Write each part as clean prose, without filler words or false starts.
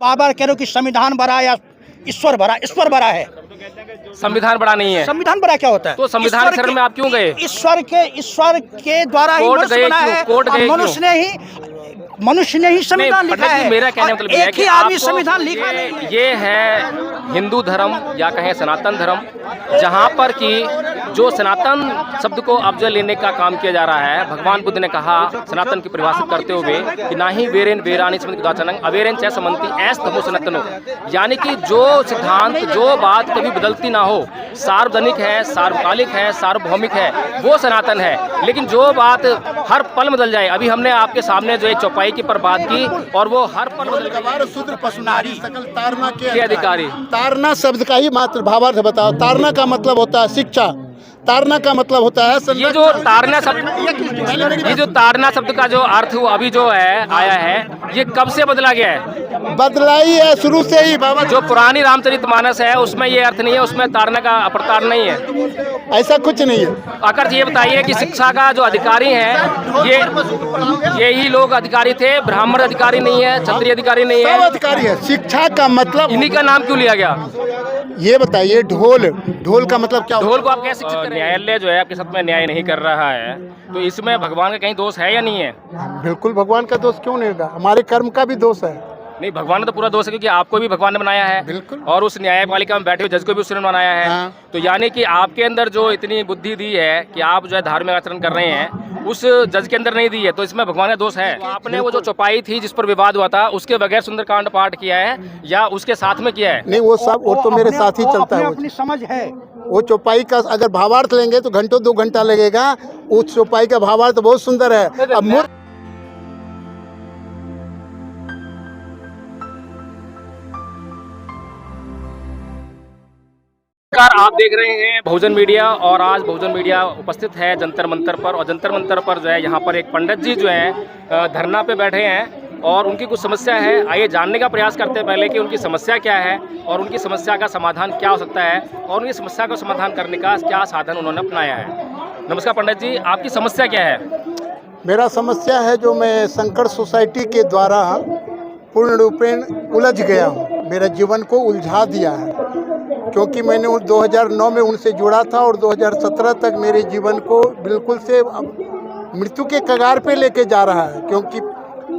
बार बार कह रहे हो कि संविधान बड़ा या ईश्वर बड़ा। ईश्वर बड़ा है, संविधान बड़ा नहीं है। संविधान बड़ा क्या होता है? तो संविधान शरण में आप क्यों गए? ईश्वर के द्वारा ही कोर्ट मनुष्य गए बना क्यों? है। कोर्ट गए क्यों? मनुष्य ने ही संविधान लिखा है। मेरा कहने का मतलब यह है एक कि ही आदमी आपको संविधान लिखा नहीं है। ये है हिंदू धर्म या कहें सनातन धर्म, जहाँ पर कि जो सनातन शब्द को अब जो लेने का काम किया जा रहा है। भगवान बुद्ध ने कहा सनातन की परिभाषित करते हुए कि ना ही वेरेन वेरानी समन्ति कुदाचनंग अवेरेन च समन्ति ऐस तमो सनातनो, यानी कि जो सिद्धांत जो बात कभी बदलती ना हो, सार्वजनिक है, सार्वकालिक है, सार्वभौमिक है, वो सनातन है। लेकिन जो बात हर पल बदल जाए, अभी हमने आपके सामने जो एक चौपाई की पर बात की और वो हर पल बदल गई। शूद्र पशु नारी सकल तारना के अधिकारी। तारना शब्द का ही मात्र भावार्थ बताओ। तारना का मतलब होता है शिक्षा, तारना का मतलब होता है ये जो तारना शब्द, ये जो तारना शब्द का जो अर्थ वो अभी जो है आया है, ये कब से बदला गया है? बदलाई है शुरू से ही बाबा। जो पुरानी रामचरितमानस है उसमें ये अर्थ नहीं है, उसमें तारना का अपरतार नहीं है। ऐसा कुछ नहीं है। आकर ये बताइए कि शिक्षा का जो अधिकारी है ये ही लोग अधिकारी थे, ब्राह्मण अधिकारी नहीं है, क्षत्रिय अधिकारी नहीं सब है। अधिकारी है। शिक्षा का मतलब इन्हीं का नाम क्यों लिया गया? ये बताइए। ढोल, ढोल का मतलब क्या होता है? ढोल को आप कैसे शिक्षित करें? न्यायालय जो है आपके साथ में न्याय नहीं कर रहा है, तो इसमें भगवान का कहीं दोष है या नहीं है? बिल्कुल भगवान का दोष क्यों नहीं होगा, हमारे कर्म का भी दोष है। नहीं, भगवान का तो पूरा दोष है, क्योंकि आपको भी भगवान ने बनाया है। बिल्कुल। और उस न्यायपालिका में बैठे हुए जज को भी उसने बनाया है। हाँ। तो यानी कि आपके अंदर जो इतनी बुद्धि दी है कि आप जो है धार्मिक आचरण कर रहे हैं, उस जज के अंदर नहीं दी है, तो इसमें भगवान का दोष है। तो आपने वो जो चौपाई थी जिस पर विवाद हुआ था, उसके बगैर सुंदरकांड पाठ किया है या उसके साथ में किया है? नहीं, वो सब वो तो मेरे साथ ही चलता है। अपनी समझ है। वो चौपाई का अगर भावार्थ लेंगे तो घंटों 2 घंटा लगेगा। उस चौपाई का भावार्थ बहुत सुंदर है। अब मूर्ख नमस्कार, आप देख रहे हैं बहुजन मीडिया और आज बहुजन मीडिया उपस्थित है जंतर मंतर पर। और जंतर मंतर पर जो है यहाँ पर एक पंडित जी जो हैं धरना पे बैठे हैं और उनकी कुछ समस्या है। आइए जानने का प्रयास करते हैं पहले कि उनकी समस्या क्या है और उनकी समस्या का समाधान क्या हो सकता है और उनकी समस्या का समाधान करने का क्या साधन उन्होंने अपनाया है। नमस्कार पंडित जी, आपकी समस्या क्या है? मेरा समस्या है जो मैं शंकर सोसाइटी के द्वारा पूर्ण रूपेण उलझ गया हूँ। मेरा जीवन को उलझा दिया है, क्योंकि मैंने 2009 में उनसे जुड़ा था और 2017 तक मेरे जीवन को बिल्कुल से मृत्यु के कगार पे लेके जा रहा है। क्योंकि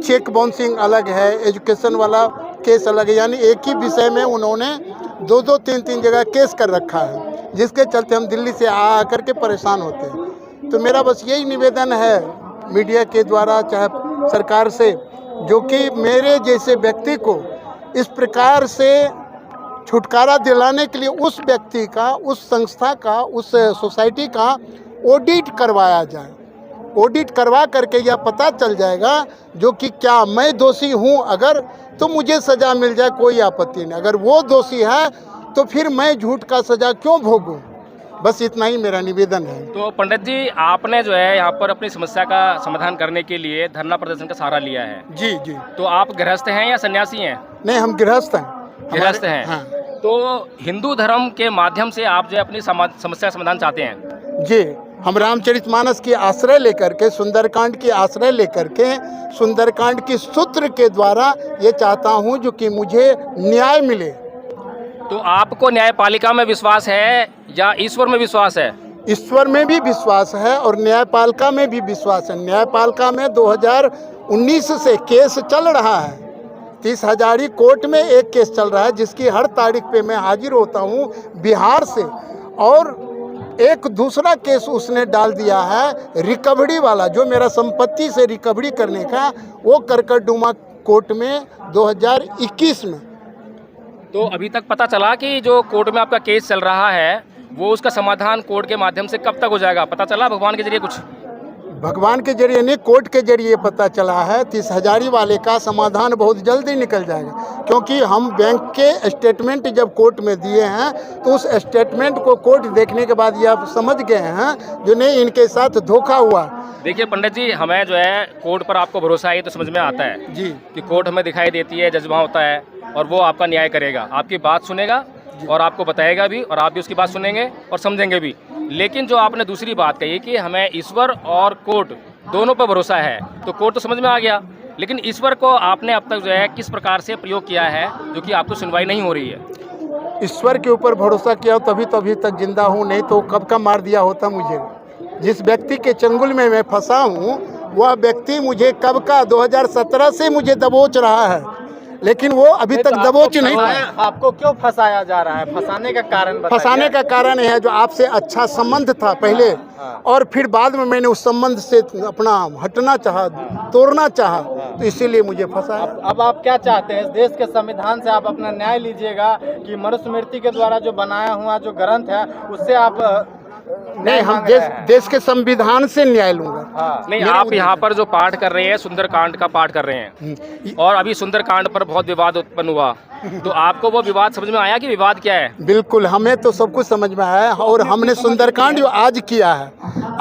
चेक बाउंसिंग अलग है, एजुकेशन वाला केस अलग है, यानी एक ही विषय में उन्होंने 2-2, 3-3 जगह केस कर रखा है, जिसके चलते हम दिल्ली से आ करके परेशान होते हैं। तो मेरा बस यही निवेदन है मीडिया के द्वारा, चाहे सरकार से, जो कि मेरे जैसे व्यक्ति को इस प्रकार से छुटकारा दिलाने के लिए उस व्यक्ति का, उस संस्था का, उस सोसाइटी का ऑडिट करवाया जाए। ऑडिट करवा करके यह पता चल जाएगा जो कि क्या मैं दोषी हूं, अगर तो मुझे सज़ा मिल जाए, कोई आपत्ति नहीं। अगर वो दोषी है तो फिर मैं झूठ का सज़ा क्यों भोगूं। बस इतना ही मेरा निवेदन है। तो पंडित जी, आपने जो है यहाँ पर अपनी समस्या का समाधान करने के लिए धरना प्रदर्शन का सहारा लिया है। जी जी। तो आप गृहस्थ हैं या सन्यासी हैं? नहीं, हम गृहस्थ हैं। गृहस्थ हैं। हाँ। तो हिंदू धर्म के माध्यम से आप जो है अपनी समस्या समाधान चाहते हैं? जी, हम रामचरितमानस की आश्रय लेकर के, सुंदरकांड की आश्रय लेकर के, सुंदरकांड की सूत्र के द्वारा ये चाहता हूँ जो कि मुझे न्याय मिले। तो आपको न्यायपालिका में विश्वास है या ईश्वर में विश्वास है? ईश्वर में भी विश्वास है और न्यायपालिका में भी विश्वास है। न्यायपालिका में 2019 से केस चल रहा है। 30 हजारी कोर्ट में एक केस चल रहा है, जिसकी हर तारीख पे मैं हाजिर होता हूँ बिहार से। और एक दूसरा केस उसने डाल दिया है रिकवरी वाला, जो मेरा संपत्ति से रिकवरी करने का, वो करकटडुमा कोर्ट में 2021 में। तो अभी तक पता चला कि जो कोर्ट में आपका केस चल रहा है वो उसका समाधान कोर्ट के माध्यम से कब तक हो जाएगा? पता चला भगवान के जरिए कुछ? भगवान के जरिए नहीं, कोर्ट के जरिए पता चला है। 30 हजारी वाले का समाधान बहुत जल्दी निकल जाएगा, क्योंकि हम बैंक के स्टेटमेंट जब कोर्ट में दिए हैं तो उस स्टेटमेंट को कोर्ट देखने के बाद ये आप समझ गए हैं जो नहीं, इनके साथ धोखा हुआ। देखिए पंडित जी, हमें जो है कोर्ट पर आपको भरोसा है तो समझ में आता है जी कि कोर्ट हमें दिखाई देती है, जज वहाँ होता है और वो आपका न्याय करेगा, आपकी बात सुनेगा और आपको बताएगा भी और आप भी उसकी बात सुनेंगे और समझेंगे भी। लेकिन जो आपने दूसरी बात कही कि हमें ईश्वर और कोर्ट दोनों पर भरोसा है, तो कोर्ट तो समझ में आ गया। लेकिन ईश्वर को आपने अब तक जो है किस प्रकार से प्रयोग किया है जो कि आपको सुनवाई नहीं हो रही है? ईश्वर के ऊपर भरोसा किया तभी तो अभी तक जिंदा हूँ, नहीं तो कब का मार दिया होता मुझे। जिस व्यक्ति के चंगुल में मैं फंसा हूँ वह व्यक्ति मुझे कब का 2017 से मुझे दबोच रहा है, लेकिन वो अभी तक दबोच नहीं पाया। आपको क्यों फंसाया जा रहा है? फंसाने का कारण बताइए। फंसाने का कारण है जो आपसे अच्छा संबंध था पहले, और फिर बाद में मैंने उस संबंध से अपना हटना चाहा, तोड़ना चाहा, तो इसीलिए मुझे फंसाया। अब आप क्या चाहते हैं? इस देश के संविधान से आप अपना न्याय लीजिएगा कि मनुस्मृति के द्वारा जो बनाया हुआ जो ग्रंथ है उससे आप नहीं, हम देश के संविधान से न्याय लूंगा। नहीं, आप यहाँ पर जो पाठ कर रहे हैं सुंदरकांड का पाठ कर रहे हैं, और अभी सुंदरकांड पर बहुत विवाद उत्पन्न हुआ, तो आपको वो विवाद समझ में आया कि विवाद क्या है? बिल्कुल, हमें तो सब कुछ समझ में आया, और हमने सुंदरकांड जो आज किया है,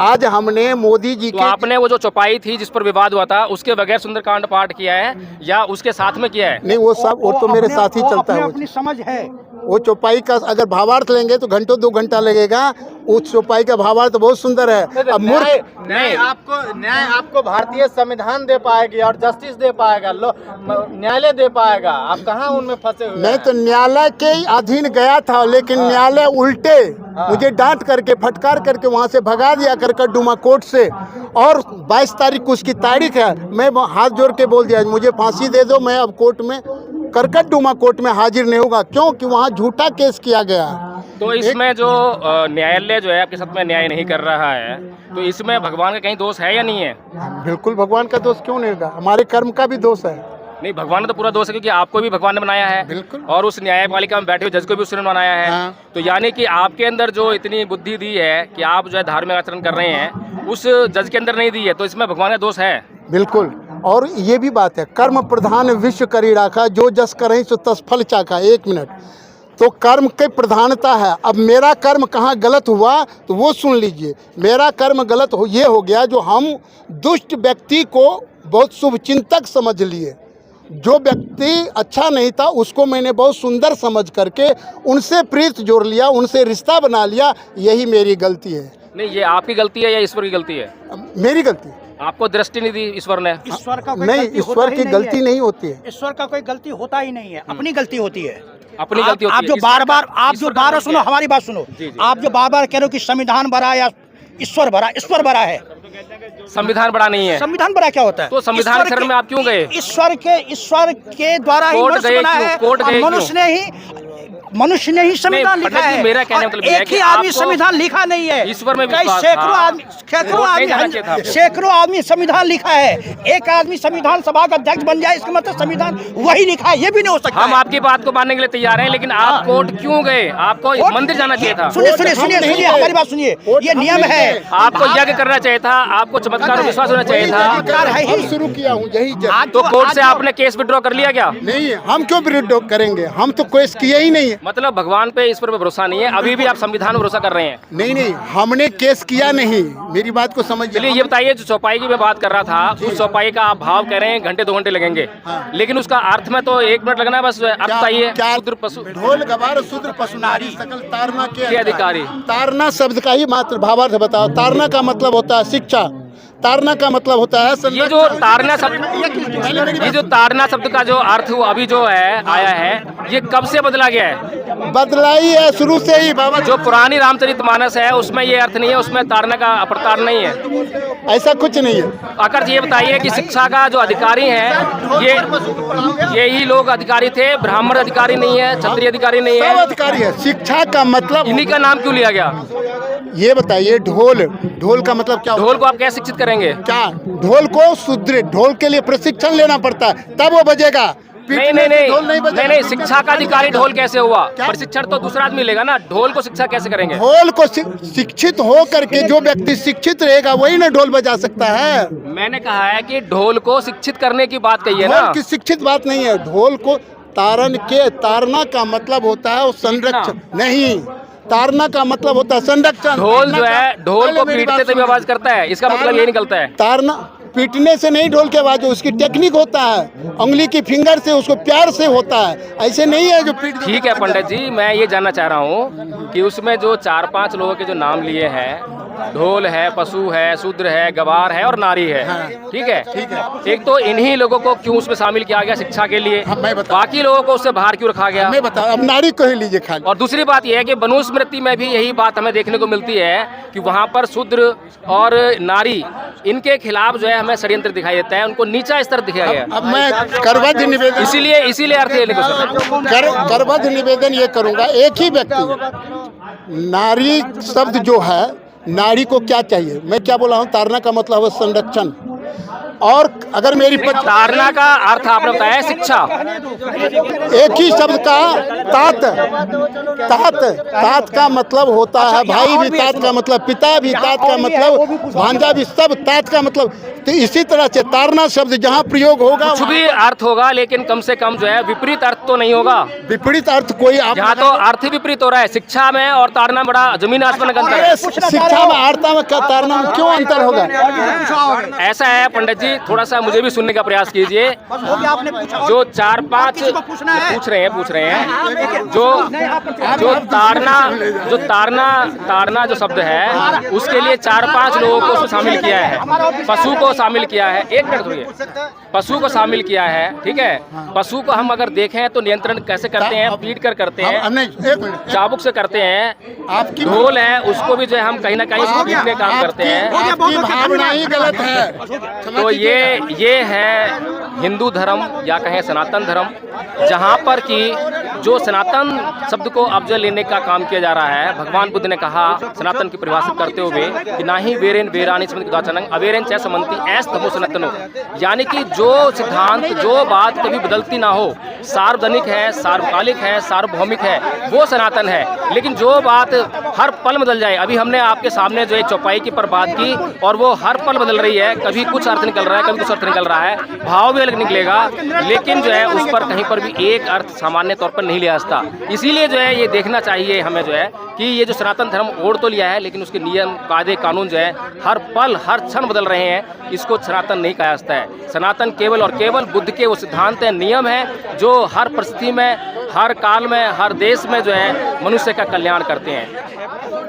आज हमने मोदी जी तो के आपने वो जो चौपाई थी जिस पर विवाद हुआ था उसके बगैर सुंदरकांड पाठ किया है या उसके साथ में किया है? नहीं, वो तो मेरे साथ ही चलता है। अपनी समझ है। वो चौपाई का अगर भावार्थ लेंगे तो घंटों 2 घंटा लगेगा। उस चौपाई का भावार्थ बहुत सुंदर है। अब न्याय आपको भारतीय संविधान दे पाएगी और जस्टिस दे पाएगा, न्यायालय दे पाएगा। आप कहाँ उनमें फंसे हुए? मैं तो न्यायालय के अधीन गया था, लेकिन न्यायालय उल्टे मुझे डांट करके फटकार करके वहाँ से भगा दिया करकट डुमा कोर्ट से। और 22 तारीख को उसकी तारीख है, मैं हाथ जोड़ के बोल दिया मुझे फांसी दे दो, मैं अब कोर्ट में करकट डुमा कोर्ट में हाजिर नहीं होगा, क्योंकि वहाँ झूठा केस किया गया। तो इसमें जो न्यायालय जो है आपके साथ में न्याय नहीं कर रहा है, तो इसमें भगवान का कहीं दोष है या नहीं है? बिल्कुल, भगवान का दोष क्यों नहीं होगा, हमारे कर्म का भी दोष है। नहीं, भगवान का तो पूरा दोष है, क्योंकि आपको भी भगवान ने बनाया है। बिल्कुल। और उस न्यायपालिका में बैठे हुए जज को भी उसने बनाया है। हाँ। तो यानी कि आपके अंदर जो इतनी बुद्धि दी है कि आप जो है धार्मिक आचरण कर रहे हैं, उस जज के अंदर नहीं दी है, तो इसमें भगवान का दोष है। बिल्कुल, और ये भी बात है, कर्म प्रधान विश्व करी राखा, जो जस करहीं सो तस फल चाखा। 1 मिनट, तो कर्म की प्रधानता है। अब मेरा कर्म कहाँ गलत हुआ तो वो सुन लीजिए। मेरा कर्म गलत ये हो गया जो हम दुष्ट व्यक्ति को बहुत शुभचिंतक समझ लिए। जो व्यक्ति अच्छा नहीं था उसको मैंने बहुत सुंदर समझ करके उनसे प्रीत जोड़ लिया, उनसे रिश्ता बना लिया। यही मेरी गलती है। नहीं, ये आपकी गलती है या ईश्वर की गलती है? मेरी गलती। आपको दृष्टि नहीं दी ईश्वर ने? ईश्वर का कोई नहीं, गलती ईश्वर होता की ही गलती है। नहीं होती है। ईश्वर का कोई गलती होता ही नहीं है, अपनी गलती होती है। अपनी गलती होती आप है। जो बार बार ईश्वर सुनो, हमारी बात सुनो। जी, जी। आप जो बार बार कह रहे हो कि संविधान बड़ा या ईश्वर बड़ा, ईश्वर बड़ा है। संविधान बड़ा नहीं है। संविधान बड़ा क्या होता है? तो संविधान के शरण में आप क्यों गए? ईश्वर के द्वारा ही कोर्ट मनुष्य गए बना क्यों? है, कोर्ट और गए मनुष्य ने ही संविधान लिखा पंडित जी, है। मेरा कहने और मतलब ये है एक कि ही आदमी आपको संविधान लिखा नहीं है, ईश्वर में कई विश्वास सैकड़ों था। आदमी था। सैकड़ों आदमी संविधान लिखा है। एक आदमी संविधान सभा का अध्यक्ष बन जाए, इसका मतलब संविधान वही लिखा है, ये भी नहीं हो सकता। हम आपकी बात को मानने के लिए तैयार हैं, लेकिन आप कोर्ट क्यों गए? आपको मंदिर जाना चाहिए था। सुनिए हमारी बात सुनिए, ये नियम है। आपको यज्ञ करना चाहिए था, आपको चमत्कार और विश्वास होना चाहिए था। शुरू किया हूँ यही तो कोर्ट से आपने केस विड्रॉ कर लिया क्या? नहीं, हम क्यों विड्रॉ करेंगे, हम तो केस किए ही नहीं है। मतलब भगवान पे ईश्वर पे भरोसा नहीं है, अभी भी आप संविधान में भरोसा कर रहे हैं? नहीं, हमने केस किया नहीं, मेरी बात को समझ। चलिए ये बताइए, जो चौपाई की मैं बात कर रहा था, उस चौपाई का आप भाव कह रहे हैं घंटे 2 घंटे लगेंगे, लेकिन उसका अर्थ में तो 1 मिनट लगना है बस। अर्थ बताइए। शूद्र पशु ढोल गवार शूद्र पशु नारी सकल तारना के अधिकारी। तारना शब्द का ही मात्र भावार्थ बताओ। तारना का मतलब होता है शिक्षा, तारना का मतलब होता है ये जो तारना शब्द का जो अर्थ वो अभी जो है आया है, ये कब से बदला गया है? बदला ही है शुरू से ही बाबा। जो पुरानी रामचरितमानस है उसमें ये अर्थ नहीं है, उसमें तारना का अपरतार नहीं है, ऐसा कुछ नहीं है। आकर ये बताइए कि शिक्षा का जो अधिकारी है यही लोग अधिकारी थे, ब्राह्मण अधिकारी नहीं है, क्षत्रिय अधिकारी नहीं सब है, अधिकारी है। शिक्षा का मतलब इन्हीं का नाम क्यों लिया गया? ये बताइए, ढोल का मतलब क्या? ढोल को आप कैसे शिक्षित करेंगे? क्या ढोल को सुदृढ़, ढोल के लिए प्रशिक्षण लेना पड़ता है तब वो बजेगा। नहीं, शिक्षा का अधिकारी ढोल कैसे हुआ? प्रशिक्षण तो दूसरा आदमी लेगा ना, ढोल को शिक्षा कैसे करेंगे? ढोल को शिक्षित हो करके जो व्यक्ति शिक्षित रहेगा वही ना ढोल बजा सकता है। मैंने कहा है कि ढोल को शिक्षित करने की बात कही है ना। ढोल की शिक्षित बात नहीं है, ढोल को तारना का मतलब होता है संरक्षण। नहीं, तारना का मतलब होता है संरक्षण। ढोल जो है, ढोल को पीटते तभी आवाज करता है, इसका मतलब ये निकलता है। तारना पीटने से नहीं ढोल की आवाज, उसकी टेक्निक होता है, उंगली की फिंगर से उसको प्यार से होता है, ऐसे नहीं है जो पीट। ठीक है पंडित जी, मैं ये जानना चाह रहा हूँ कि उसमें जो 4-5 लोगों के जो नाम लिए हैं ढोल है, पशु है, शूद्र है, गवार है और नारी है। हाँ। ठीक है, एक तो इन्हीं लोगों को क्यों उसमें शामिल किया गया शिक्षा के लिए, हाँ, मैं बता- बाकी लोगों को उससे बाहर क्यों रखा गया। मैं बता, अब नारी को ही लीजिए खाली। और दूसरी बात यह है कि मनुस्मृति में भी यही बात हमें देखने को मिलती है कि वहाँ पर शूद्र और नारी इनके खिलाफ जो है हमें षड्यंत्र दिखाई देता है, उनको नीचा स्तर दिखाया गया। अब मैं करबद्ध निवेदन इसीलिए अर्थ ये करबद्ध निवेदन ये करूंगा, एक ही व्यक्ति, नारी शब्द जो है, नारी को क्या चाहिए, मैं क्या बोला हूँ, तारना का मतलब है संरक्षण। और अगर मेरी तारना का अर्थ आपने बताया शिक्षा, एक ही शब्द का तात का मतलब होता है भाई भी, तात का मतलब पिता भी, तात का मतलब भांजा भी, सब तात का मतलब। तो इसी तरह से तारना शब्द जहाँ प्रयोग होगा कुछ भी अर्थ होगा, लेकिन कम से कम जो है विपरीत अर्थ तो नहीं होगा। विपरीत अर्थ कोई आप यहाँ तो अर्थ ही विपरीत हो रहा है। शिक्षा में और तारना में बड़ा जमीन आसमान का अंतर है। शिक्षा में आरता में तारना में क्यों अंतर होगा? ऐसा है पंडित जी, थोड़ा सा मुझे भी सुनने का प्रयास कीजिए। जो 4-5 पूछ रहे हैं जो तारना जो शब्द है उसके लिए 4-5 लोगों को उसमें शामिल किया है। पशु को शामिल किया है, एक मिनट रुकिए, पशु को शामिल किया है। ठीक है, पशु को हम अगर देखें तो नियंत्रण कैसे करते हैं, पीट कर करते हैं, चाबुक से करते हैं। आपकी ढोल है उसको भी जो है हम कहीं ना कहीं उसको पीटने का काम करते हैं। आपकी भावना ही गलत है। तो ये है हिंदू धर्म या कहें सनातन धर्म, जहाँ पर कि जो सनातन शब्द को अब्जल लेने का काम किया जा रहा है। भगवान बुद्ध ने कहा सनातन की परिभाषित करते हुए कि ना ही वेरेन वेरानी समित अवेरेन च समंती ऐस तमो सनातनो, यानी कि जो सिद्धांत, जो बात कभी बदलती ना हो, सार्वजनिक है, सार्वकालिक है, सार्वभौमिक है, वो सनातन है। लेकिन जो बात हर पल बदल जाए, अभी हमने आपके सामने जो एक चौपाई की पर बात की और वो हर पल बदल रही है, कभी कुछ अर्थ निकल रहा है, कभी कुछ अर्थ निकल रहा है, भाव भी अलग निकलेगा, लेकिन जो है उस पर कहीं पर भी एक अर्थ सामान्य तौर पर नहीं लिया जाता। इसीलिए जो है ये देखना चाहिए हमें जो है कि ये जो सनातन धर्म ओढ़ तो लिया है, लेकिन उसके नियम, कायदे, कानून जो है हर पल हर क्षण बदल रहे हैं, इसको सनातन नहीं कहा जाता है। सनातन केवल और केवल बुद्ध के वो सिद्धांत हैं, नियम हैं जो हर परिस्थिति में, हर काल में, हर देश में जो है मनुष्य का कल्याण करते हैं।